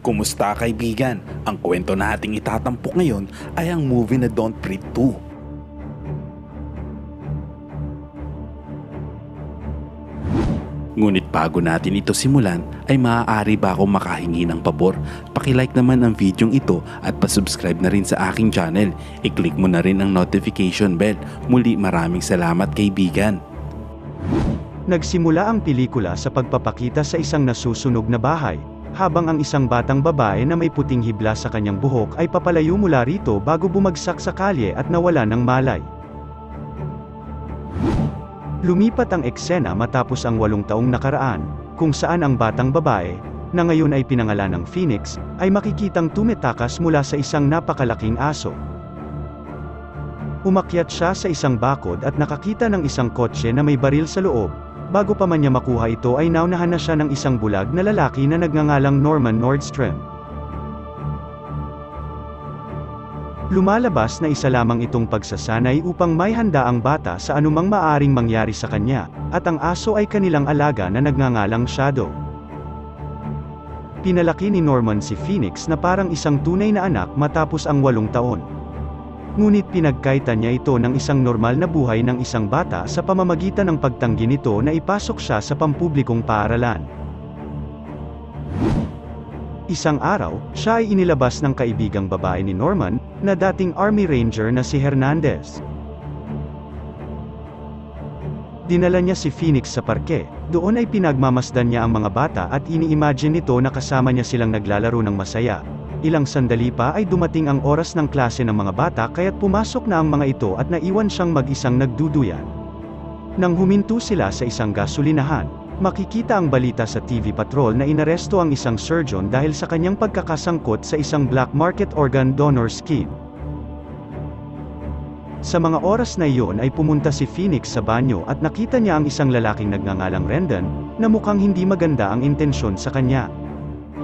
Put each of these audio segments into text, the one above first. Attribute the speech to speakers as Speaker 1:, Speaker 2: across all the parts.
Speaker 1: Kumusta kaibigan? Ang kwento na ating itatampok ngayon ay ang movie na Don't Breathe 2. Ngunit bago natin ito simulan, ay maaari ba akong makahingi ng pabor? Pakilike naman ang videong ito at pasubscribe na rin sa aking channel. I-click mo na rin ang notification bell. Muli maraming salamat kaibigan.
Speaker 2: Nagsimula ang pelikula sa pagpapakita sa isang nasusunog na bahay, habang ang isang batang babae na may puting hibla sa kanyang buhok ay papalayo mula rito bago bumagsak sa kalye at nawala ng malay. Lumipat ang eksena matapos ang 8 taong nakaraan, kung saan ang batang babae, na ngayon ay pinangalan ng Phoenix, ay makikitang tumetakas mula sa isang napakalaking aso. Umakyat siya sa isang bakod at nakakita ng isang kotse na may baril sa loob. Bago pa man niya makuha ito ay naunahan na siya ng isang bulag na lalaki na nagngangalang Norman Nordstrom. Lumalabas na isa lamang itong pagsasanay upang may handa ang bata sa anumang maaring mangyari sa kanya, at ang aso ay kanilang alaga na nagngangalang Shadow. Pinalaki ni Norman si Phoenix na parang isang tunay na anak matapos ang 8 taon. Ngunit pinagkaitan niya ito ng isang normal na buhay ng isang bata sa pamamagitan ng pagtanggi nito na ipasok siya sa pampublikong paaralan. Isang araw, siya ay inilabas ng kaibigang babae ni Norman, na dating Army Ranger na si Hernandez. Dinala niya si Phoenix sa parke, doon ay pinagmamasdan niya ang mga bata at ini-imagine nito na kasama niya silang naglalaro ng masaya. Ilang sandali pa ay dumating ang oras ng klase ng mga bata kaya't pumasok na ang mga ito at naiwan siyang mag-isang nagduduyan. Nang huminto sila sa isang gasolinahan, makikita ang balita sa TV Patrol na inaresto ang isang surgeon dahil sa kanyang pagkakasangkot sa isang black market organ donor scheme. Sa mga oras na iyon ay pumunta si Phoenix sa banyo at nakita niya ang isang lalaking nagngangalang Rendon, na mukhang hindi maganda ang intensyon sa kanya.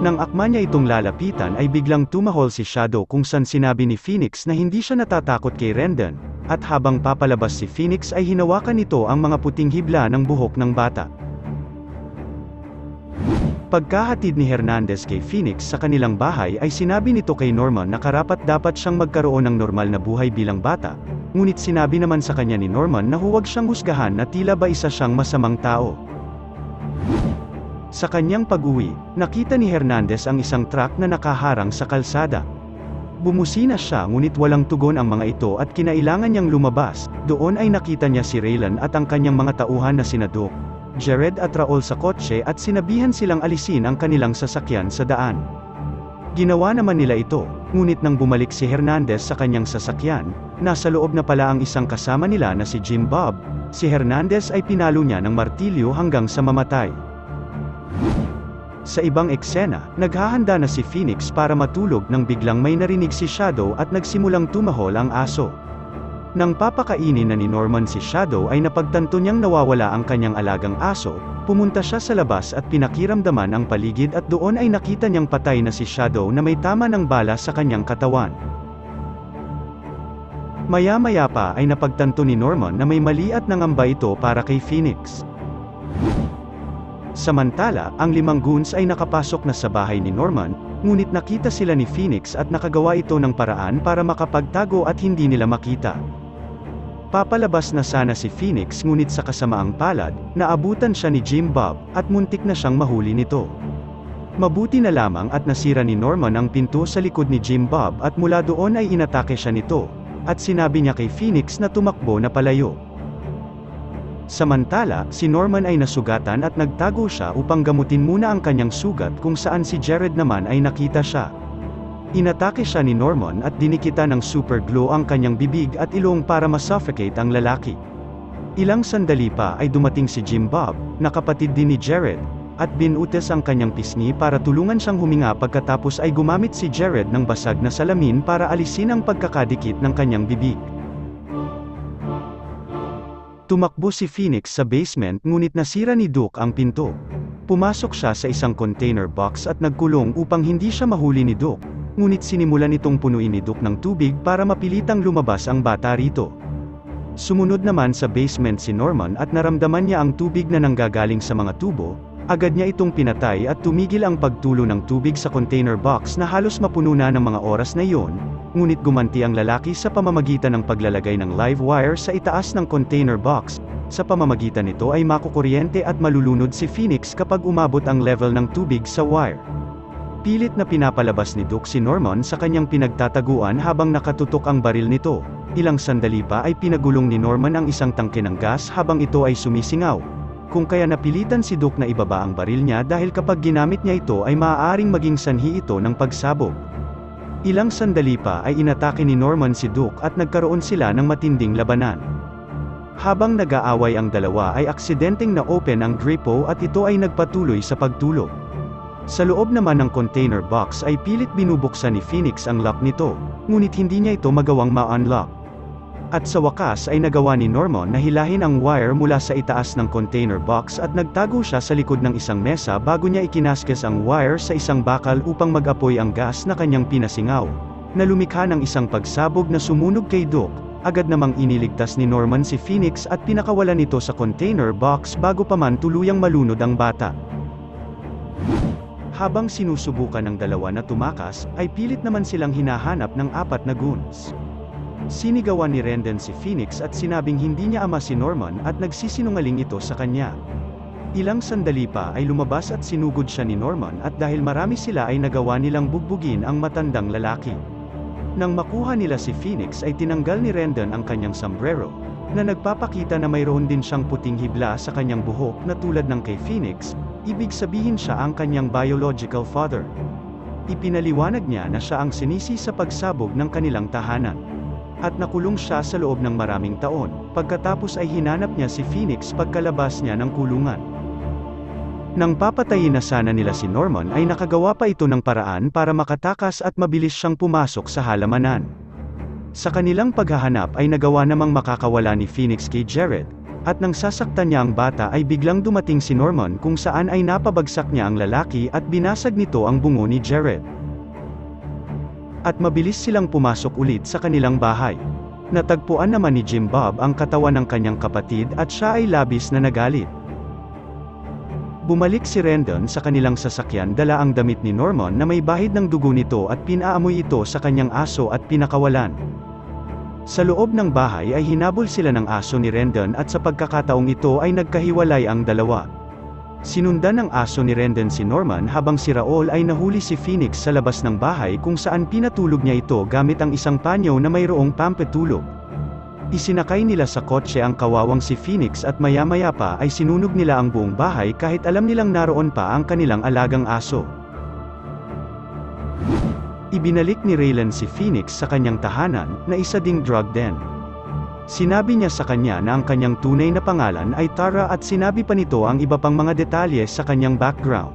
Speaker 2: Nang akma niya itong lalapitan ay biglang tumahol si Shadow kung saan sinabi ni Phoenix na hindi siya natatakot kay Rendon, at habang papalabas si Phoenix ay hinawakan nito ang mga puting hibla ng buhok ng bata. Pagkahatid ni Hernandez kay Phoenix sa kanilang bahay ay sinabi nito kay Norman na karapat-dapat siyang magkaroon ng normal na buhay bilang bata, ngunit sinabi naman sa kanya ni Norman na huwag siyang husgahan na tila ba isa siyang masamang tao. Sa kanyang pag-uwi, nakita ni Hernandez ang isang truck na nakaharang sa kalsada. Bumusina siya ngunit walang tugon ang mga ito at kinailangan niyang lumabas. Doon ay nakita niya si Raylan at ang kanyang mga tauhan na sina Doc, Jared at Raul sa kotse at sinabihan silang alisin ang kanilang sasakyan sa daan. Ginawa naman nila ito, ngunit nang bumalik si Hernandez sa kanyang sasakyan, nasa loob na pala ang isang kasama nila na si Jim Bob. Si Hernandez ay pinalo niya ng martilyo hanggang sa mamatay. Sa ibang eksena, naghahanda na si Phoenix para matulog nang biglang may narinig si Shadow at nagsimulang tumahol ang aso. Nang papakainin na ni Norman si Shadow ay napagtanto niyang nawawala ang kanyang alagang aso, pumunta siya sa labas at pinakiramdaman ang paligid at doon ay nakita niyang patay na si Shadow na may tama ng bala sa kanyang katawan. Maya-maya pa ay napagtanto ni Norman na may mali at nangamba ito para kay Phoenix. Samantala, ang 5 goons ay nakapasok na sa bahay ni Norman, ngunit nakita sila ni Phoenix at nakagawa ito ng paraan para makapagtago at hindi nila makita. Papalabas na sana si Phoenix ngunit sa kasamaang palad, naabutan siya ni Jim Bob, at muntik na siyang mahuli nito. Mabuti na lamang at nasira ni Norman ang pinto sa likod ni Jim Bob at mula doon ay inatake siya nito, at sinabi niya kay Phoenix na tumakbo na palayo. Samantala, si Norman ay nasugatan at nagtago siya upang gamutin muna ang kanyang sugat kung saan si Jared naman ay nakita siya. Inatake siya ni Norman at dinikita ng super glue ang kanyang bibig at ilong para masuffocate ang lalaki. Ilang sandali pa ay dumating si Jim Bob, na kapatid din ni Jared, at binutas ang kanyang pisngi para tulungan siyang huminga pagkatapos ay gumamit si Jared ng basag na salamin para alisin ang pagkakadikit ng kanyang bibig. Tumakbo si Phoenix sa basement ngunit nasira ni Duke ang pinto. Pumasok siya sa isang container box at nagkulong upang hindi siya mahuli ni Duke, ngunit sinimulan itong punuin ni Duke ng tubig para mapilitang lumabas ang bata rito. Sumunod naman sa basement si Norman at naramdaman niya ang tubig na nanggagaling sa mga tubo, Agad niya itong pinatay at tumigil ang pagtulo ng tubig sa container box na halos mapuno na ng mga oras na iyon, ngunit gumanti ang lalaki sa pamamagitan ng paglalagay ng live wire sa itaas ng container box. Sa pamamagitan nito ay makukuryente at malulunod si Phoenix kapag umabot ang level ng tubig sa wire. Pilit na pinapalabas ni Duke si Norman sa kanyang pinagtataguan habang nakatutok ang baril nito. Ilang sandali pa ay pinagulong ni Norman ang isang tangke ng gas habang ito ay sumisingaw. Kung kaya napilitan si Duke na ibaba ang baril niya dahil kapag ginamit niya ito ay maaaring maging sanhi ito ng pagsabog. Ilang sandali pa ay inatake ni Norman si Duke at nagkaroon sila ng matinding labanan. Habang nag-aaway ang dalawa ay aksidenteng na-open ang gripo at ito ay nagpatuloy sa pagtulog. Sa loob naman ng container box ay pilit binubuksan ni Phoenix ang lock nito, ngunit hindi niya ito magawang ma-unlock. At sa wakas ay nagawa ni Norman na hilahin ang wire mula sa itaas ng container box at nagtago siya sa likod ng isang mesa bago niya ikinaskes ang wire sa isang bakal upang mag-apoy ang gas na kanyang pinasingaw, na lumikha ng isang pagsabog na sumunog kay Duke. Agad namang iniligtas ni Norman si Phoenix at pinakawalan ito sa container box bago pa man tuluyang malunod ang bata. Habang sinusubukan ng dalawa na tumakas, ay pilit naman silang hinahanap ng 4 na goons. Sinigawan ni Rendon si Phoenix at sinabing hindi niya ama si Norman at nagsisinungaling ito sa kanya. Ilang sandali pa ay lumabas at sinugod siya ni Norman at dahil marami sila ay nagawa nilang bugbugin ang matandang lalaki. Nang makuha nila si Phoenix ay tinanggal ni Rendon ang kanyang sombrero, na nagpapakita na mayroon din siyang puting hibla sa kanyang buhok na tulad ng kay Phoenix, ibig sabihin siya ang kanyang biological father. Ipinaliwanag niya na siya ang sinisi sa pagsabog ng kanilang tahanan. At nakulong siya sa loob ng maraming taon, pagkatapos ay hinanap niya si Phoenix pagkalabas niya ng kulungan. Nang papatayin na sana nila si Norman ay nakagawa pa ito ng paraan para makatakas at mabilis siyang pumasok sa halamanan. Sa kanilang paghahanap ay nagawa namang makakawala ni Phoenix kay Jared, at nang sasaktan niya ang bata ay biglang dumating si Norman kung saan ay napabagsak niya ang lalaki at binasag nito ang bungo ni Jared. At mabilis silang pumasok ulit sa kanilang bahay. Natagpuan naman ni Jim Bob ang katawan ng kanyang kapatid at siya ay labis na nagalit. Bumalik si Rendon sa kanilang sasakyan dala ang damit ni Norman na may bahid ng dugo nito at pinaamoy ito sa kanyang aso at pinakawalan. Sa loob ng bahay ay hinabol sila ng aso ni Rendon at sa pagkakataong ito ay nagkahiwalay ang dalawa. Sinundan ng aso ni Rendon si Norman habang si Raul ay nahuli si Phoenix sa labas ng bahay kung saan pinatulog niya ito gamit ang isang panyo na mayroong pampatulog. Isinakay nila sa kotse ang kawawang si Phoenix at maya-maya pa ay sinunog nila ang buong bahay kahit alam nilang naroon pa ang kanilang alagang aso. Ibinalik ni Raylan si Phoenix sa kanyang tahanan, na isa ding drug den. Sinabi niya sa kanya na ang kanyang tunay na pangalan ay Tara at sinabi pa nito ang iba pang mga detalye sa kanyang background.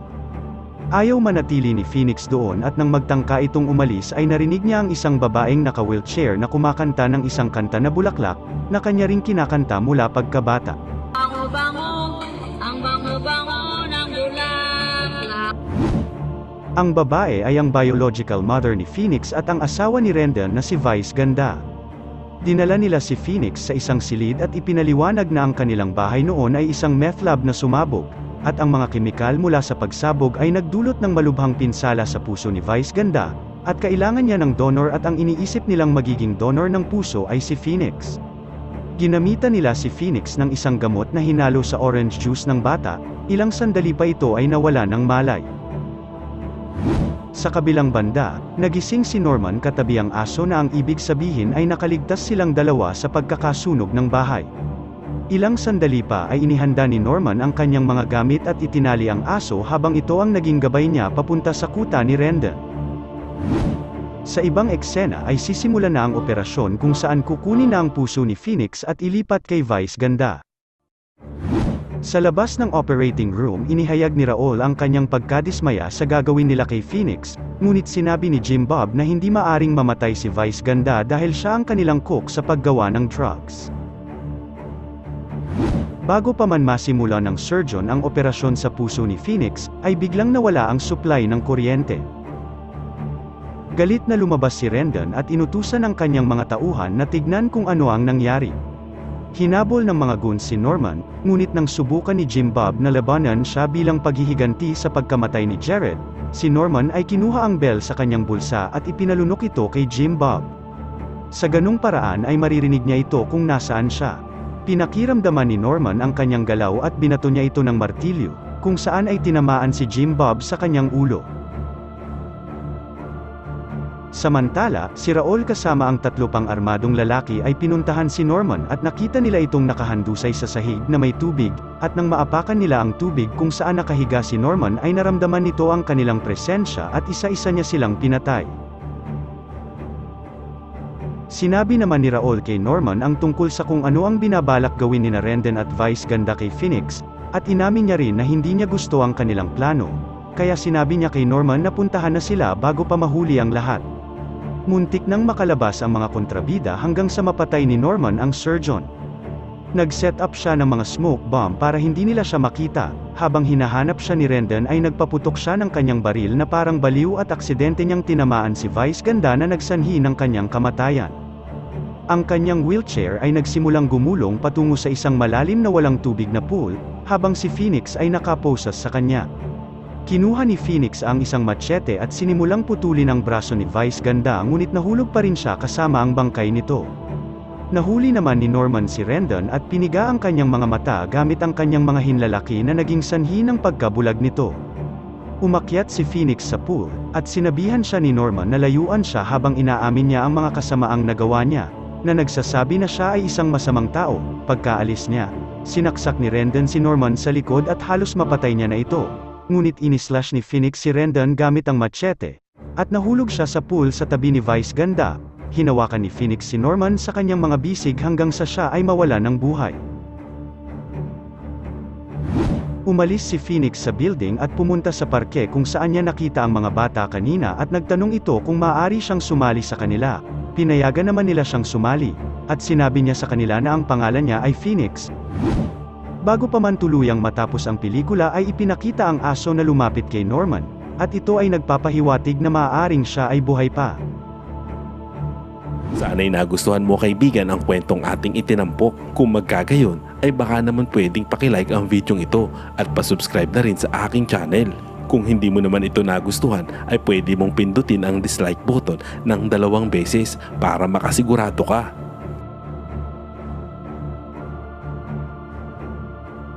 Speaker 2: Ayaw manatili ni Phoenix doon at nang magtangka itong umalis ay narinig niya ang isang babaeng naka-wheelchair na kumakanta ng isang kanta na bulaklak, na kanya ring kinakanta mula pagkabata.
Speaker 3: Bango-bango, ang bango-bango ng bulaklak.
Speaker 2: Ang babae ay ang biological mother ni Phoenix at ang asawa ni Rendon na si Vice Ganda. Dinala nila si Phoenix sa isang silid at ipinaliwanag na ang kanilang bahay noon ay isang meth lab na sumabog, at ang mga kemikal mula sa pagsabog ay nagdulot ng malubhang pinsala sa puso ni Vice Ganda, at kailangan niya ng donor at ang iniisip nilang magiging donor ng puso ay si Phoenix. Ginamitan nila si Phoenix ng isang gamot na hinalo sa orange juice ng bata, ilang sandali pa ito ay nawala ng malay. Sa kabilang banda, nagising si Norman katabi ang aso na ang ibig sabihin ay nakaligtas silang dalawa sa pagkakasunog ng bahay. Ilang sandali pa ay inihanda ni Norman ang kanyang mga gamit at itinali ang aso habang ito ang naging gabay niya papunta sa kuta ni Rendon. Sa ibang eksena ay sisimula na ang operasyon kung saan kukunin na ang puso ni Phoenix at ilipat kay Vice Ganda. Sa labas ng operating room inihayag ni Raul ang kanyang pagkadismaya sa gagawin nila kay Phoenix, ngunit sinabi ni Jim Bob na hindi maaring mamatay si Vice Ganda dahil siya ang kanilang cook sa paggawa ng drugs. Bago pa man masimula ng surgeon ang operasyon sa puso ni Phoenix, ay biglang nawala ang supply ng kuryente. Galit na lumabas si Rendon at inutusan ang kanyang mga tauhan na tignan kung ano ang nangyari. Hinabol ng mga goons si Norman, ngunit nang subukan ni Jim Bob na labanan siya bilang paghihiganti sa pagkamatay ni Jared, si Norman ay kinuha ang bell sa kanyang bulsa at ipinalunok ito kay Jim Bob. Sa ganung paraan ay maririnig niya ito kung nasaan siya. Pinakiramdaman ni Norman ang kanyang galaw at binato niya ito ng martilyo, kung saan ay tinamaan si Jim Bob sa kanyang ulo. Samantala, si Raul kasama ang 3 pang armadong lalaki ay pinuntahan si Norman at nakita nila itong nakahandusay sa sahig na may tubig, at nang maapakan nila ang tubig kung saan nakahiga si Norman ay naramdaman nito ang kanilang presensya at isa-isa niya silang pinatay. Sinabi naman ni Raul kay Norman ang tungkol sa kung ano ang binabalak gawin ni Rendon at Vice Ganda kay Phoenix, at inamin niya rin na hindi niya gusto ang kanilang plano, kaya sinabi niya kay Norman na puntahan na sila bago pa mahuli ang lahat. Muntik nang makalabas ang mga kontrabida hanggang sa mapatay ni Norman ang surgeon. Nag-set up siya ng mga smoke bomb para hindi nila siya makita, habang hinahanap siya ni Rendon ay nagpaputok siya ng kanyang baril na parang baliw at aksidente niyang tinamaan si Vice Ganda na nagsanhi ng kanyang kamatayan. Ang kanyang wheelchair ay nagsimulang gumulong patungo sa isang malalim na walang tubig na pool, habang si Phoenix ay nakaposas sa kanya. Kinuha ni Phoenix ang isang machete at sinimulang putulin ang braso ni Vice Ganda ngunit nahulog pa rin siya kasama ang bangkay nito. Nahuli naman ni Norman si Rendon at piniga ang kanyang mga mata gamit ang kanyang mga hinlalaki na naging sanhi ng pagkabulag nito. Umakyat si Phoenix sa pool, at sinabihan siya ni Norman na layuan siya habang inaamin niya ang mga kasamaang nagawa niya, na nagsasabi na siya ay isang masamang tao. Pagkaalis niya, sinaksak ni Rendon si Norman sa likod at halos mapatay niya na ito. Ngunit inislash ni Phoenix si Rendon gamit ang machete, at nahulog siya sa pool sa tabi ni Vice Ganda. Hinawakan ni Phoenix si Norman sa kanyang mga bisig hanggang sa siya ay mawala ng buhay. Umalis si Phoenix sa building at pumunta sa parke kung saan niya nakita ang mga bata kanina at nagtanong ito kung maaari siyang sumali sa kanila. Pinayagan naman nila siyang sumali, at sinabi niya sa kanila na ang pangalan niya ay Phoenix. Bago pa man tuluyang matapos ang pelikula ay ipinakita ang aso na lumapit kay Norman, at ito ay nagpapahiwatig na maaaring siya ay buhay pa.
Speaker 1: Sana'y nagustuhan mo kaibigan ang kwentong ating itinampok. Kung magkagayon, ay baka naman pwedeng pakilike ang video ito at pasubscribe na rin sa aking channel. Kung hindi mo naman ito nagustuhan, ay pwede mong pindutin ang dislike button ng 2 beses para makasigurado ka.